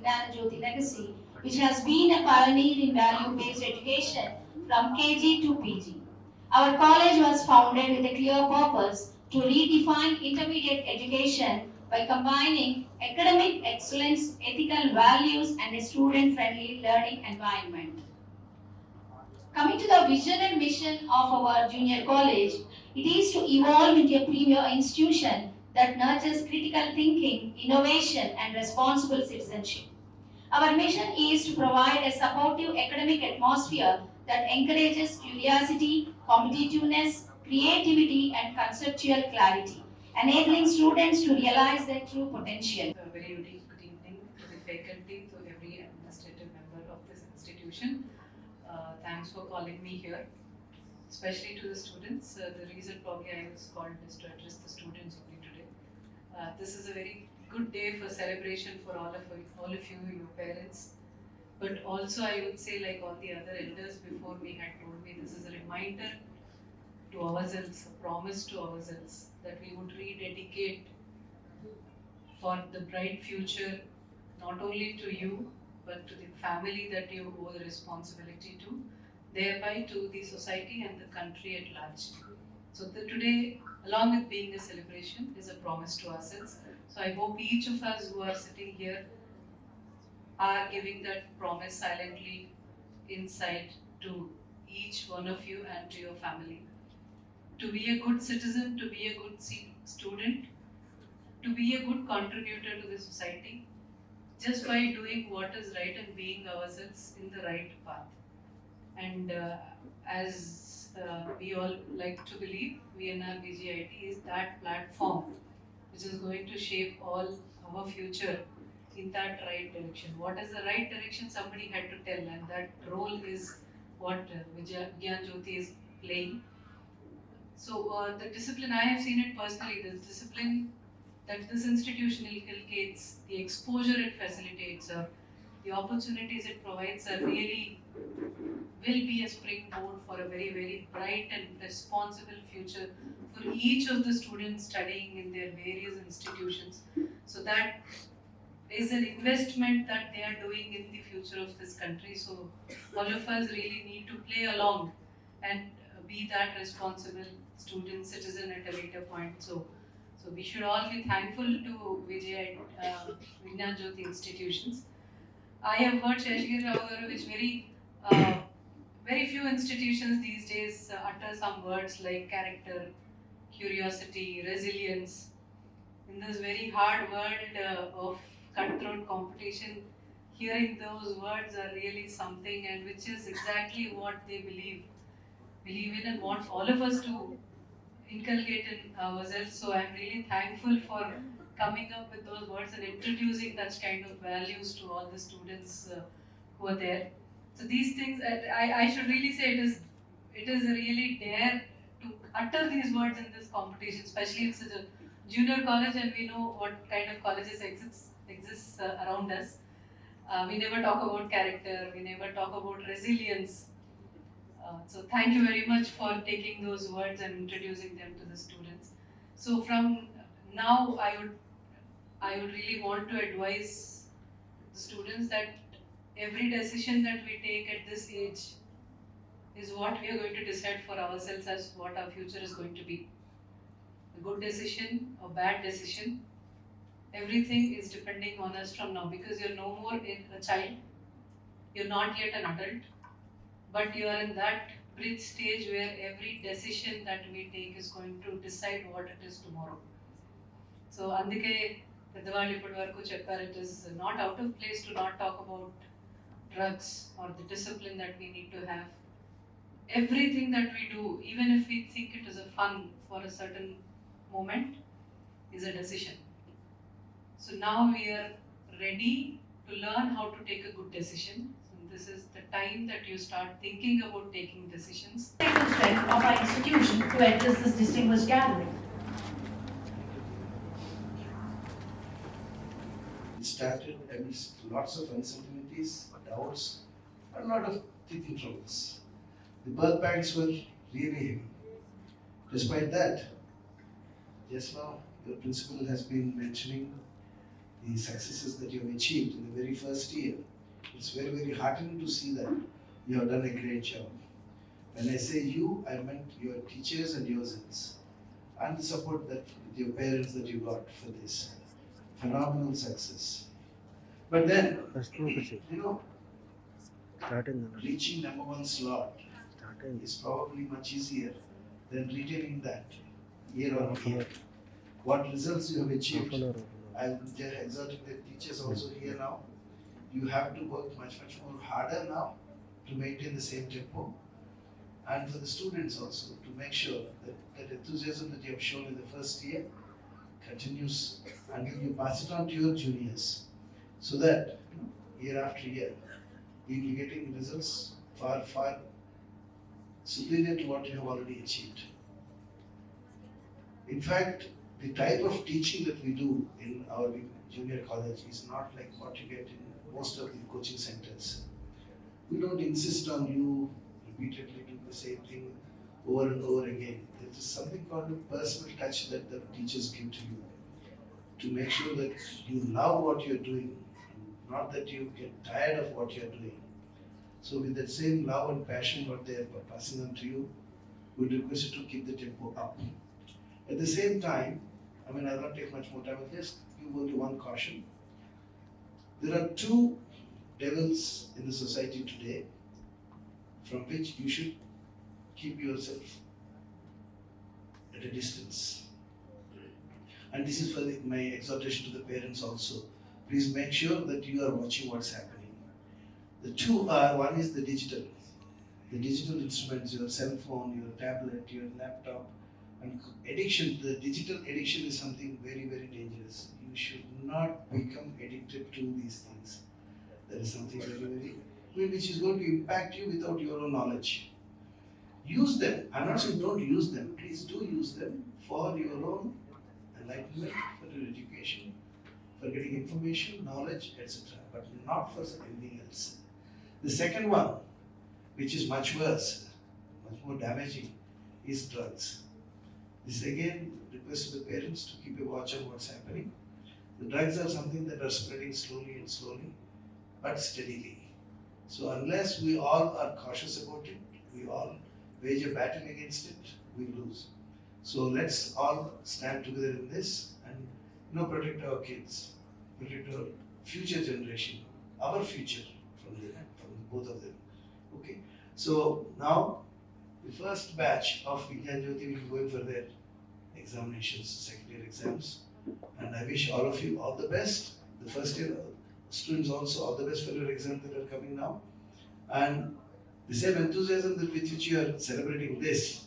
Jyoti legacy, which has been a pioneer in value-based education from KG to PG. Our college was founded with a clear purpose to redefine intermediate education by combining academic excellence, ethical values, and a student-friendly learning environment. Coming to the vision and mission of our junior college, it is to evolve into a premier institution that nurtures critical thinking, innovation, and responsible citizenship. Our mission is to provide a supportive academic atmosphere that encourages curiosity, competitiveness, creativity, and conceptual clarity, enabling students to realize their true potential. A very good evening to the faculty, to every administrative member of this institution. Thanks for calling me here, especially to the students. The reason probably I was called is to address the students only today. This is a very good day for celebration for all of you, your parents. But also I would say, like all the other elders before me had told me, this is a reminder to ourselves, a promise to ourselves that we would rededicate for the bright future, not only to you, but to the family that you owe the responsibility to, thereby to the society and the country at large. So today, along with being a celebration, is a promise to ourselves. So I hope each of us who are sitting here are giving that promise silently inside to each one of you and to your family. To be a good citizen, to be a good student, to be a good contributor to the society, just by doing what is right and being ourselves in the right path. And as we all like to believe, VNR BGIT is that platform which is going to shape all our future in that right direction. What is the right direction? Somebody had to tell, and that role is what Gyan Jyoti is playing. So the discipline, I have seen it personally, the discipline that this institution inculcates, the exposure it facilitates, the opportunities it provides are really will be a springboard for a very, very bright and responsible future for each of the students studying in their various institutions. So that is an investment that they are doing in the future of this country. So all of us really need to play along and be that responsible student, citizen at a later point. So we should all be thankful to Vijnan Jyoti institutions. I have heard Sheshgir Rao garu, which very few institutions these days utter some words like character, curiosity, resilience. In this very hard world of cutthroat competition, hearing those words are really something, and which is exactly what they believe in and want all of us to inculcate in ourselves. So I'm really thankful for coming up with those words and introducing that kind of values to all the students who are there. So these things, I should really say it is really dare to utter these words in this competition, especially in such a junior college, and we know what kind of colleges exists around us. We never talk about character, we never talk about resilience. So thank you very much for taking those words and introducing them to the students. So from now, I would really want to advise the students that every decision that we take at this age is what we are going to decide for ourselves as what our future is going to be. A good decision, a bad decision, everything is depending on us from now, because you're no more a child, you're not yet an adult, but you are in that bridge stage where every decision that we take is going to decide what it is tomorrow. So అందుకే పెద్దవాళ్ళు ఇప్పటి వరకు చెప్పారు, it is not out of place to not talk about drugs or the discipline that we need to have. Everything that we do, even if we think it is a fun for a certain moment, is a decision. So now we are ready to learn how to take a good decision. This is the time that you start thinking about taking decisions. The strength of our institution to address this distinguished gathering. It started amidst lots of uncertainties, doubts, and a lot of teething troubles. The birth pangs were really heavy. Despite that, just now the principal has been mentioning the successes that you have achieved in the very first year. It's very, very heartening to see that you have done a great job. When I say you, I meant your teachers and yourselves, and the support that your parents that you got for this phenomenal success. But then, you know, reaching number one slot is probably much easier than retaining that year on year. What results you have achieved, I'm exhorting the teachers also here now. You have to work much more harder now to maintain the same tempo, and for the students also to make sure that that enthusiasm that you have shown in the first year continues, and you pass it on to your juniors, so that year after year you'll be getting results far superior to what you have already achieved. In fact, the type of teaching that we do in our junior college is not like what you get in most of the coaching centers. We don't insist on you repeatedly doing the same thing over and over again. There is something called a personal touch that the teachers give to you to make sure that you love what you're doing, not that you get tired of what you're doing. So with that same love and passion what they are passing on to you, we request you to keep the tempo up. At the same time, I don't take much more time, I'll just give only one caution. There are two devils in the society today from which you should keep yourself at a distance. And this is for my exhortation to the parents also. Please make sure that you are watching what's happening. The two are, one is the digital instruments, your cell phone, your tablet, your laptop, and addiction. The digital addiction is something very, very dangerous. You should not become addicted to these things. That is something very, which is going to impact you without your own knowledge. Use them. I'm not saying don't use them. Please do use them for your own enlightenment, for your education, for getting information, knowledge, etc. But not for anything else. The second one, which is much worse, much more damaging, is drugs. This again request the parents to keep a watch on what's happening. The drugs are something that are spreading slowly, but steadily. So unless we all are cautious about it, we all wage a battle against it, we lose. So let's all stand together in this and protect our kids, protect our future generation, our future from both of them. Okay. So now the first batch of Vigyan Jyoti will be going for their examinations, second year exams, and I wish all of you all the best. The first year students also all the best for your exams that are coming now, and the same enthusiasm with which you are celebrating this,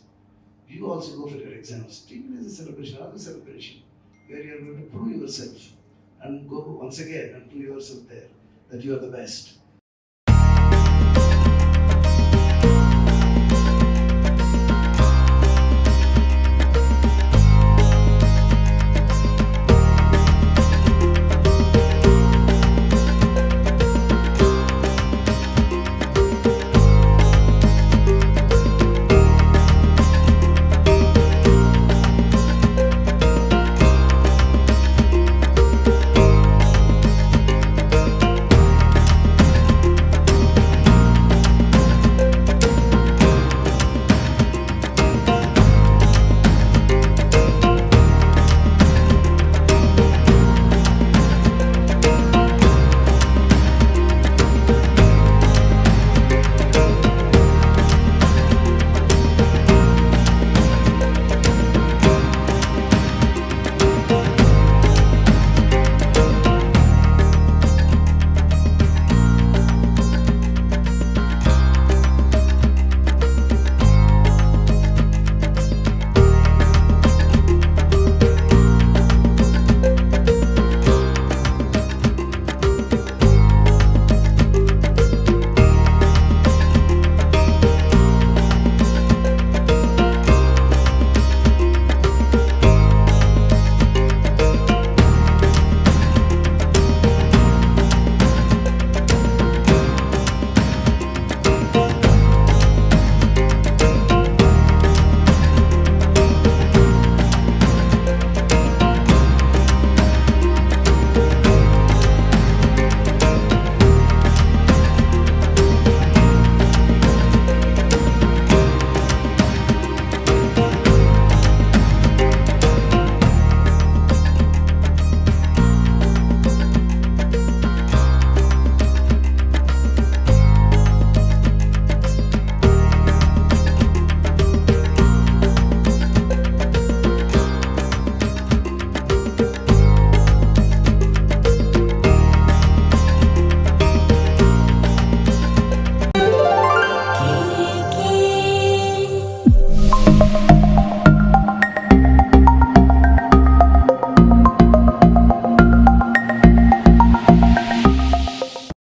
you also go for your exams. Take it as a celebration, another celebration, where you are going to prove yourself and go once again and prove yourself there that you are the best.